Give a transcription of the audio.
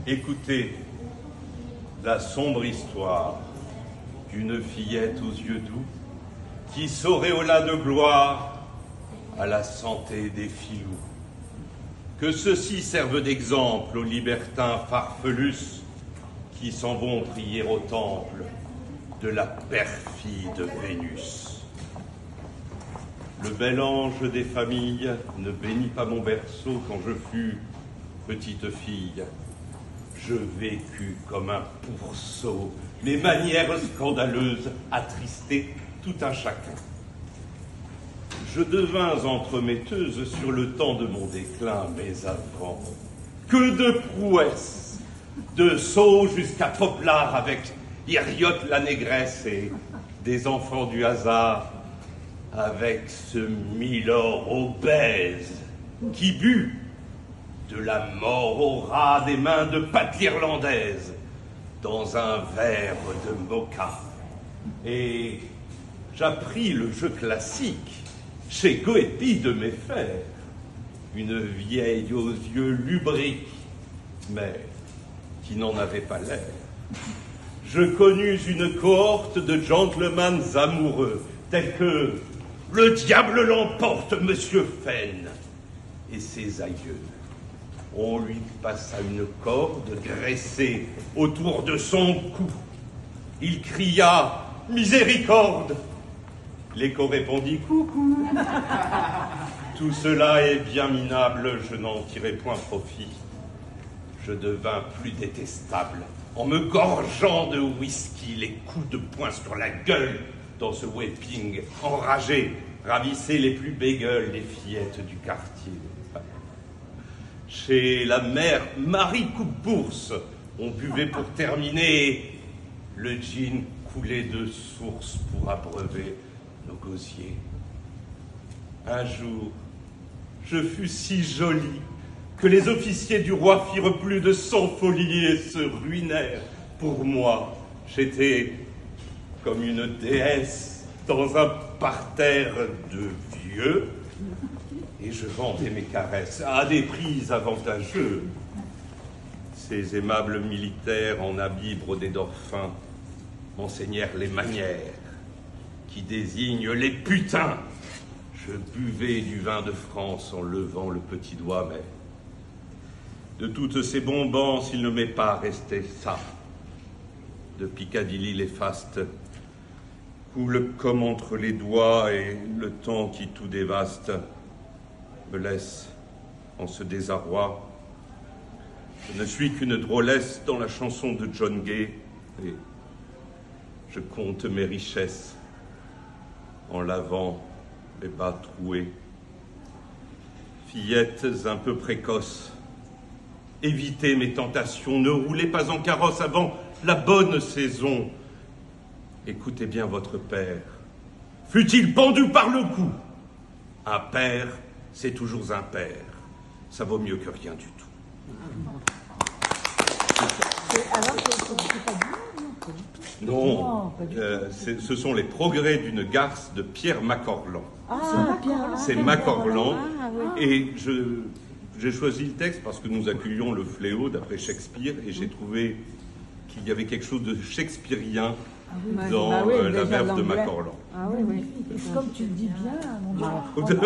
Écoutez la sombre histoire d'une fillette aux yeux doux qui s'auréola de gloire à la santé des filous. Que ceci serve d'exemple aux libertins farfelus qui s'en vont prier au temple de la perfide Vénus. Le bel ange des familles ne bénit pas mon berceau quand je fus petite fille. Je vécus comme un pourceau, mes manières scandaleuses attristaient tout un chacun. Je devins entremetteuse sur le temps de mon déclin, mais avant, que de prouesses, de Sceaux jusqu'à Poplard avec Hiriote la négresse et des enfants du hasard, avec ce milord obèse qui but de la mort au ras des mains de pâte irlandaise dans un verre de moka. Et j'appris le jeu classique chez Goethe de mes fers, une vieille aux yeux lubriques, mais qui n'en avait pas l'air. Je connus une cohorte de gentlemen amoureux, tels que le diable l'emporte, Monsieur Fenn et ses aïeux. On lui passa une corde graissée autour de son cou. Il cria « Miséricorde !» L'écho répondit « Coucou !» Tout cela est bien minable, je n'en tirai point profit. Je devins plus détestable en me gorgeant de whisky, les coups de poing sur la gueule dans ce whipping enragé ravissaient les plus bégueules des fillettes du quartier. Chez la mère Marie Coupe-Bourse, on buvait pour terminer, le gin coulait de source pour abreuver nos gosiers. Un jour, je fus si jolie que les officiers du roi firent plus de 100 folies et se ruinèrent. Pour moi, j'étais comme une déesse dans un parterre de vieux, et je vendais mes caresses à des prix avantageux. Ces aimables militaires en habits brodés d'or fin m'enseignèrent les manières qui désignent les putains. Je buvais du vin de France en levant le petit doigt, mais de toutes ces bonbons, s'il ne m'est pas resté ça, de Piccadilly les fastes, coule comme entre les doigts et le temps qui tout dévaste me laisse en ce désarroi. Je ne suis qu'une drôlesse dans la chanson de John Gay et je compte mes richesses en lavant les bas troués. Fillettes un peu précoces, évitez mes tentations, ne roulez pas en carrosse avant la bonne saison. Écoutez bien votre père, fût-il pendu par le cou. Un père, c'est toujours un père. Ça vaut mieux que rien du tout. Alors, c'est pas du Non, ce sont les progrès d'une garce de Pierre Macorlan. C'est Macorlan. Et j'ai choisi le texte parce que nous accueillons le fléau d'après Shakespeare et j'ai trouvé qu'il y avait quelque chose de shakespearien dans la verve de Macorlan. Ah oui, oui. Comme tu le dis bien, mon Dieu.